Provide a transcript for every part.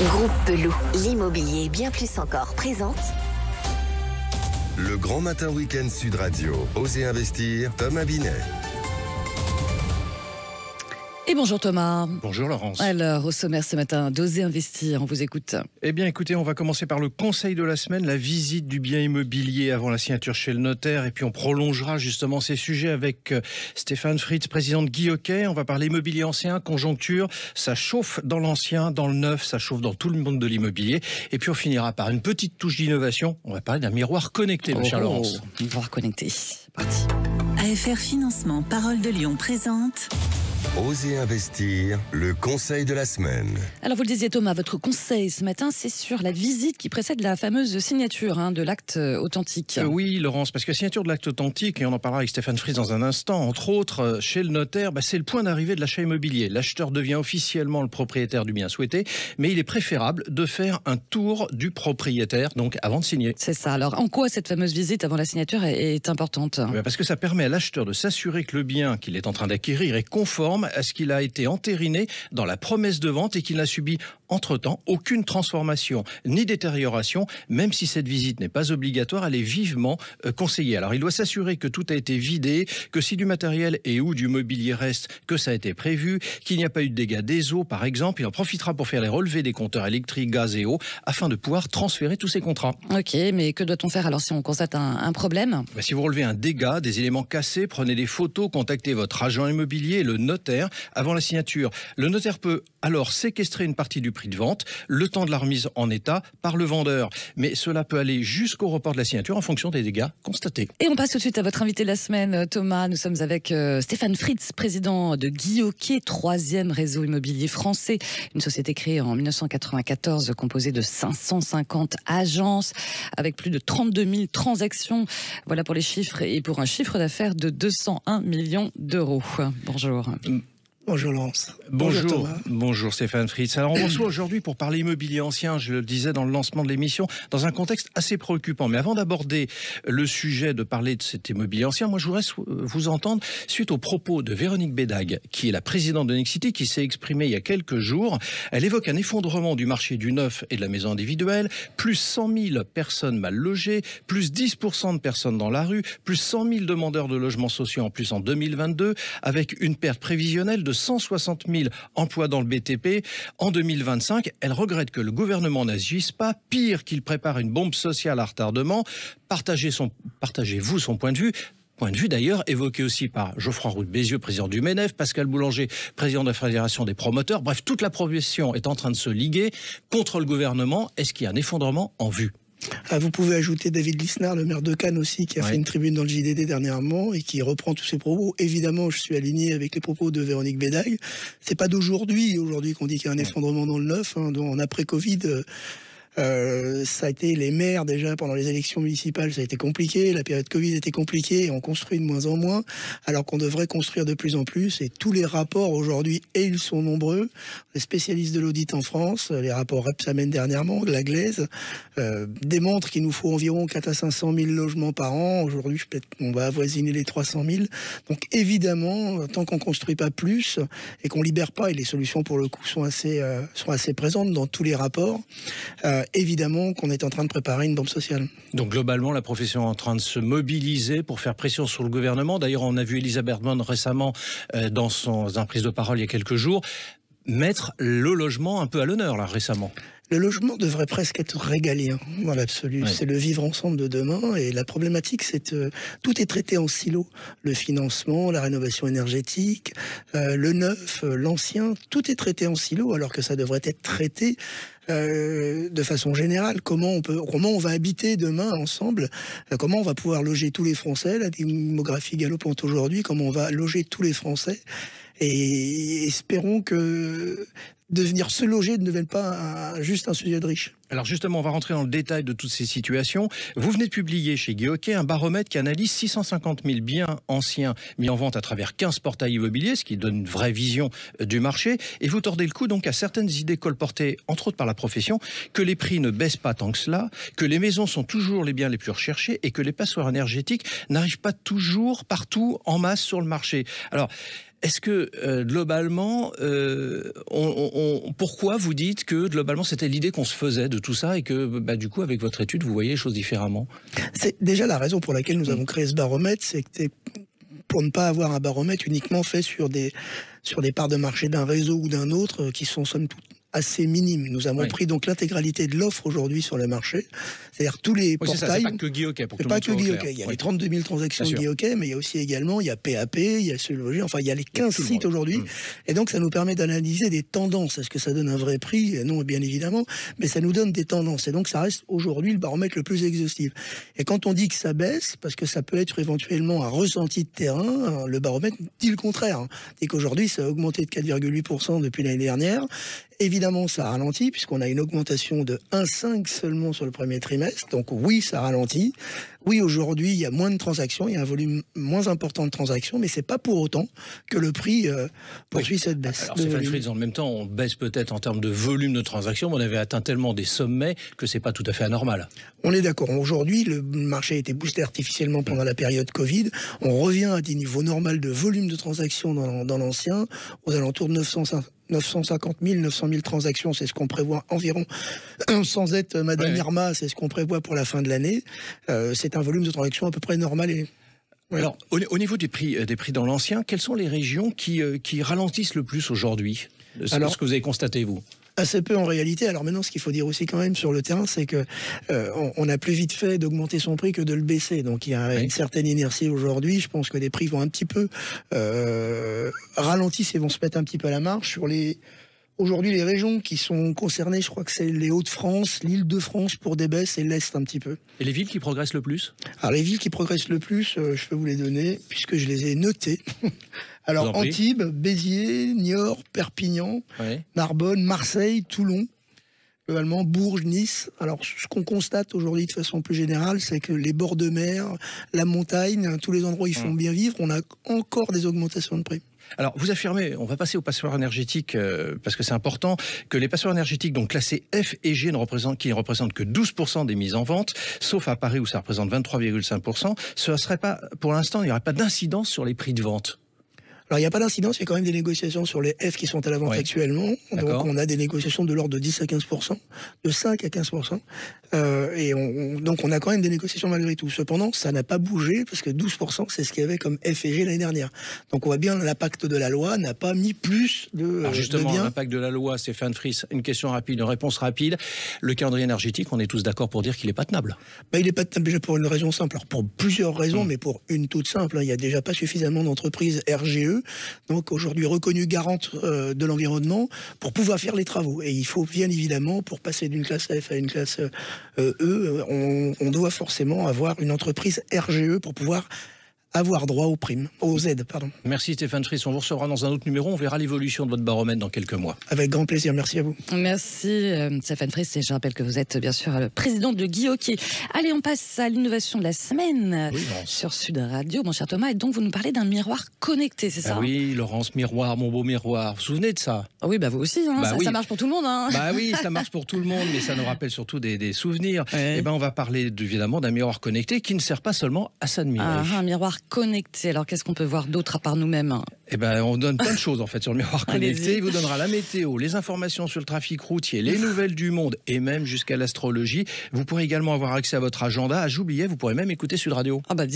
Groupe Pelou, l'immobilier bien plus encore présente. Le Grand Matin Week-end Sud Radio. Osez investir, Thomas Binet. Et bonjour Thomas. Bonjour Laurence. Alors, au sommaire ce matin, d'Oser investir, on vous écoute. Eh bien écoutez, on va commencer par le conseil de la semaine, la visite du bien immobilier avant la signature chez le notaire. Et puis on prolongera justement ces sujets avec Stéphane Fritz, président de Guy Hockey. On va parler immobilier ancien, conjoncture. Ça chauffe dans l'ancien, dans le neuf, ça chauffe dans tout le monde de l'immobilier. Et puis on finira par une petite touche d'innovation. On va parler d'un miroir connecté, ma chère Laurence. Miroir connecté, c'est parti. AFR Financement Parole de Lyon présente... Osez investir, le conseil de la semaine. Alors vous le disiez Thomas, votre conseil ce matin, c'est sur la visite qui précède la fameuse signature de l'acte authentique. Oui Laurence, parce que la signature de l'acte authentique, et on en parlera avec Stéphane Fritz dans un instant, entre autres chez le notaire, c'est le point d'arrivée de l'achat immobilier. L'acheteur devient officiellement le propriétaire du bien souhaité, mais il est préférable de faire un tour du propriétaire, donc avant de signer. C'est ça. Alors en quoi cette fameuse visite avant la signature est importante ? Parce que ça permet à l'acheteur de s'assurer que le bien qu'il est en train d'acquérir est conforme à ce qu'il a été entériné dans la promesse de vente et qu'il n'a subi entre-temps aucune transformation ni détérioration, même si cette visite n'est pas obligatoire, elle est vivement conseillée. Alors il doit s'assurer que tout a été vidé, que si du matériel et ou du mobilier reste, que ça a été prévu, qu'il n'y a pas eu de dégâts des eaux par exemple. Il en profitera pour faire les relevés des compteurs électriques, gaz et eau afin de pouvoir transférer tous ces contrats. Ok, mais que doit-on faire alors si on constate un problème ? Si vous relevez un dégât, des éléments cassés, prenez des photos, contactez votre agent immobilier, le notaire, avant la signature. Le notaire peut alors séquestrer une partie du prix de vente, le temps de la remise en état par le vendeur. Mais cela peut aller jusqu'au report de la signature en fonction des dégâts constatés. Et on passe tout de suite à votre invité de la semaine, Thomas. Nous sommes avec Stéphane Fritz, président de Guy Hockey, 3e réseau immobilier français. Une société créée en 1994, composée de 550 agences, avec plus de 32 000 transactions. Voilà pour les chiffres, et pour un chiffre d'affaires de 201 millions d'euros. Bonjour. Bonjour Laurence. Bonjour Thomas. Bonjour Stéphane Fritz. Alors on reçoit aujourd'hui pour parler immobilier ancien, je le disais dans le lancement de l'émission, dans un contexte assez préoccupant. Mais avant d'aborder le sujet, de parler de cet immobilier ancien, moi je voudrais vous entendre suite aux propos de Véronique Bédague, qui est la présidente de Nexity, qui s'est exprimée il y a quelques jours. Elle évoque un effondrement du marché du neuf et de la maison individuelle, plus 100 000 personnes mal logées, plus 10% de personnes dans la rue, plus 100 000 demandeurs de logements sociaux en plus en 2022, avec une perte prévisionnelle de 160 000 emplois dans le BTP en 2025. Elle regrette que le gouvernement n'agisse pas, pire qu'il prépare une bombe sociale à retardement. Partagez-vous son point de vue ? Point de vue d'ailleurs évoqué aussi par Geoffroy Roux de Bézieux, président du MENEF, Pascal Boulanger, président de la Fédération des promoteurs. Bref, toute la profession est en train de se liguer contre le gouvernement. Est-ce qu'il y a un effondrement en vue ? Vous pouvez ajouter David Lisnard, le maire de Cannes aussi, qui a fait une tribune dans le JDD dernièrement et qui reprend tous ses propos. Évidemment, je suis aligné avec les propos de Véronique Bédague. C'est pas d'aujourd'hui qu'on dit qu'il y a un effondrement dans le neuf. En après-Covid, ça a été les maires déjà pendant les élections municipales, ça a été compliqué, la période Covid était compliquée et on construit de moins en moins alors qu'on devrait construire de plus en plus. Et tous les rapports aujourd'hui, et ils sont nombreux, les spécialistes de l'audit en France, les rapports Repsamen dernièrement, de la Glaise, démontrent qu'il nous faut environ 400 à 500 000 logements par an. Aujourd'hui, on va avoisiner les 300 000. Donc évidemment, tant qu'on construit pas plus et qu'on libère pas, et les solutions pour le coup sont assez présentes dans tous les rapports, évidemment qu'on est en train de préparer une bombe sociale. Donc globalement, la profession est en train de se mobiliser pour faire pression sur le gouvernement. D'ailleurs, on a vu Elisabeth Borne récemment dans un prise de parole il y a quelques jours mettre le logement un peu à l'honneur là récemment. Le logement devrait presque être régalien dans l'absolu. Oui. C'est le vivre ensemble de demain. Et la problématique, c'est que tout est traité en silos. Le financement, la rénovation énergétique, le neuf, l'ancien, tout est traité en silos alors que ça devrait être traité de façon générale. Comment on va habiter demain ensemble, comment on va pouvoir loger tous les Français, la démographie galopante aujourd'hui, comment on va loger tous les Français. Et espérons que devenir se loger ne devienne pas juste un sujet de riche. Alors justement, on va rentrer dans le détail de toutes ces situations. Vous venez de publier chez Guy Hockey un baromètre qui analyse 650 000 biens anciens mis en vente à travers 15 portails immobiliers, ce qui donne une vraie vision du marché. Et vous tordez le cou donc à certaines idées colportées, entre autres par la profession, que les prix ne baissent pas tant que cela, que les maisons sont toujours les biens les plus recherchés et que les passoires énergétiques n'arrivent pas toujours partout en masse sur le marché. Alors, Est-ce que globalement, pourquoi vous dites que globalement c'était l'idée qu'on se faisait de tout ça et que du coup avec votre étude vous voyez les choses différemment? C'est déjà la raison pour laquelle nous avons créé ce baromètre, c'est pour ne pas avoir un baromètre uniquement fait sur des parts de marché d'un réseau ou d'un autre qui sont somme toute assez minimes. Nous avons pris donc l'intégralité de l'offre aujourd'hui sur le marché, c'est-à-dire tous les portails. C'est pas que Guy Hockey, pour que tout le monde soit clair. Il y a les 32 000 transactions de Guy Hockey, mais il y a aussi également, il y a PAP, il y a Celloger, enfin il y a les 15 sites aujourd'hui. Et donc ça nous permet d'analyser des tendances. Est-ce que ça donne un vrai prix? Non, bien évidemment, mais ça nous donne des tendances. Et donc ça reste aujourd'hui le baromètre le plus exhaustif. Et quand on dit que ça baisse, parce que ça peut être éventuellement un ressenti de terrain, le baromètre dit le contraire. Dit qu'aujourd'hui ça a augmenté de 4,8% depuis l'année dernière. Évidemment, ça ralentit, puisqu'on a une augmentation de 1,5 seulement sur le premier trimestre. Donc oui, ça ralentit. Oui, aujourd'hui, il y a moins de transactions, il y a un volume moins important de transactions, mais c'est pas pour autant que le prix poursuit cette baisse. Alors, Stéphane Fritz, en même temps, on baisse peut-être en termes de volume de transactions, mais on avait atteint tellement des sommets que c'est pas tout à fait anormal. On est d'accord. Aujourd'hui, le marché a été boosté artificiellement pendant la période Covid. On revient à des niveaux normaux de volume de transactions dans l'ancien, aux alentours de 950 000, 900 000 transactions, c'est ce qu'on prévoit environ, sans être Madame Irma, c'est ce qu'on prévoit pour la fin de l'année. C'est un volume de transactions à peu près normal. Alors, au niveau des prix dans l'ancien, quelles sont les régions qui ralentissent le plus aujourd'hui? C'est ce que vous avez constaté, vous? Assez peu en réalité. Alors maintenant, ce qu'il faut dire aussi quand même sur le terrain, c'est que on a plus vite fait d'augmenter son prix que de le baisser. Donc il y a une certaine inertie aujourd'hui. Je pense que les prix vont un petit peu ralentissent et vont se mettre un petit peu à la marge sur aujourd'hui, les régions qui sont concernées, je crois que c'est les Hauts-de-France, l'Île-de-France pour des baisses et l'Est un petit peu. Et les villes qui progressent le plus? Alors les villes qui progressent le plus, je peux vous les donner puisque je les ai notées. Alors Antibes, Béziers, Niort, Perpignan, Narbonne, Marseille, Toulon, globalement Bourges, Nice. Alors ce qu'on constate aujourd'hui de façon plus générale, c'est que les bords de mer, la montagne, tous les endroits où ils font bien vivre, on a encore des augmentations de prix. Alors, vous affirmez, on va passer aux passoires énergétiques parce que c'est important, que les passoires énergétiques donc classés F et G qui ne représentent que 12% des mises en vente, sauf à Paris où ça représente 23,5%. Ce serait pas, pour l'instant, il n'y aurait pas d'incidence sur les prix de vente. Alors, il n'y a pas d'incidence, il y a quand même des négociations sur les F qui sont à la vente actuellement. Donc, on a des négociations de l'ordre de 10 à 15%, de 5 à 15%. Donc, on a quand même des négociations malgré tout. Cependant, ça n'a pas bougé, parce que 12%, c'est ce qu'il y avait comme F et G l'année dernière. Donc, on voit bien l'impact de la loi n'a pas mis plus de Alors justement, biens. L'impact de la loi, Stéphane Fritz, une question rapide, une réponse rapide. Le calendrier énergétique, on est tous d'accord pour dire qu'il n'est pas tenable. Il n'est pas tenable déjà pour une raison simple. Alors, pour plusieurs raisons, mais pour une toute simple. Il n'y a déjà pas suffisamment d'entreprises RGE, donc aujourd'hui reconnues garantes de l'environnement, pour pouvoir faire les travaux. Et il faut bien évidemment, pour passer d'une classe F à une classe E, on doit forcément avoir une entreprise RGE pour pouvoir avoir droit aux primes, aux aides, pardon. Merci Stéphane Fritz, on vous recevra dans un autre numéro, on verra l'évolution de votre baromètre dans quelques mois. Avec grand plaisir, merci à vous. Merci Stéphane Fritz, et je rappelle que vous êtes bien sûr le président de Guy Hockey. Allez, on passe à l'innovation de la semaine sur Sud Radio, mon cher Thomas, et donc vous nous parlez d'un miroir connecté, c'est ça? Oui, Laurence, miroir, mon beau miroir, vous vous souvenez de ça? Oui, vous aussi, ça marche pour tout le monde. Oui, ça marche pour tout le monde, mais ça nous rappelle surtout des souvenirs. Et on va parler évidemment d'un miroir connecté qui ne sert pas seulement à s'admirer. Un miroir connecté. Alors, qu'est-ce qu'on peut voir d'autre à part nous-mêmes? On donne plein de choses en fait sur le miroir connecté. Il vous donnera la météo, les informations sur le trafic routier, les nouvelles du monde et même jusqu'à l'astrologie. Vous pourrez également avoir accès à votre agenda. J'oubliais, vous pourrez même écouter Sud Radio. On peut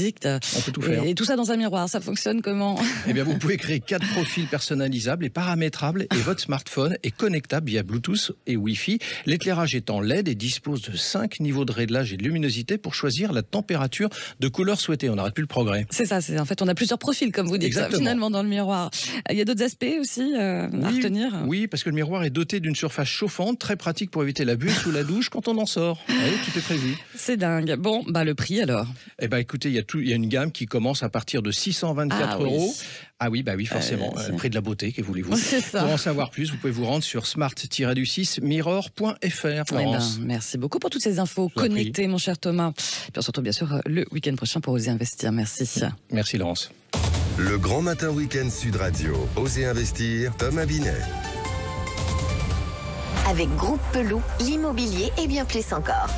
tout faire. Et tout ça dans un miroir, ça fonctionne comment? Vous pouvez créer 4 profils personnalisables et paramétrables et votre smartphone est connectable via Bluetooth et Wi-Fi. L'éclairage est en LED et dispose de 5 niveaux de réglage et de luminosité pour choisir la température de couleur souhaitée. On n'arrête plus le progrès. C'est ça, en fait on a plusieurs profils comme vous dites finalement dans le miroir. Il y a d'autres aspects aussi à retenir. Oui, parce que le miroir est doté d'une surface chauffante, très pratique pour éviter la buée sous la douche quand on en sort. Tout est prévu. C'est dingue. Bon, le prix alors? Écoutez, il y a une gamme qui commence à partir de 624 €. Ah oui, forcément. Prix de la beauté, que voulez-vous? Pour en savoir plus, vous pouvez vous rendre sur smart-du6mirror.fr. Merci beaucoup pour toutes ces infos connectées, mon cher Thomas. Puis on se retrouve bien sûr le week-end prochain pour Oser Investir. Merci. Merci Laurence. Le Grand Matin Week-end Sud Radio. Oser Investir, Thomas Binet. Avec Groupe Peloux, l'immobilier et bien plus encore.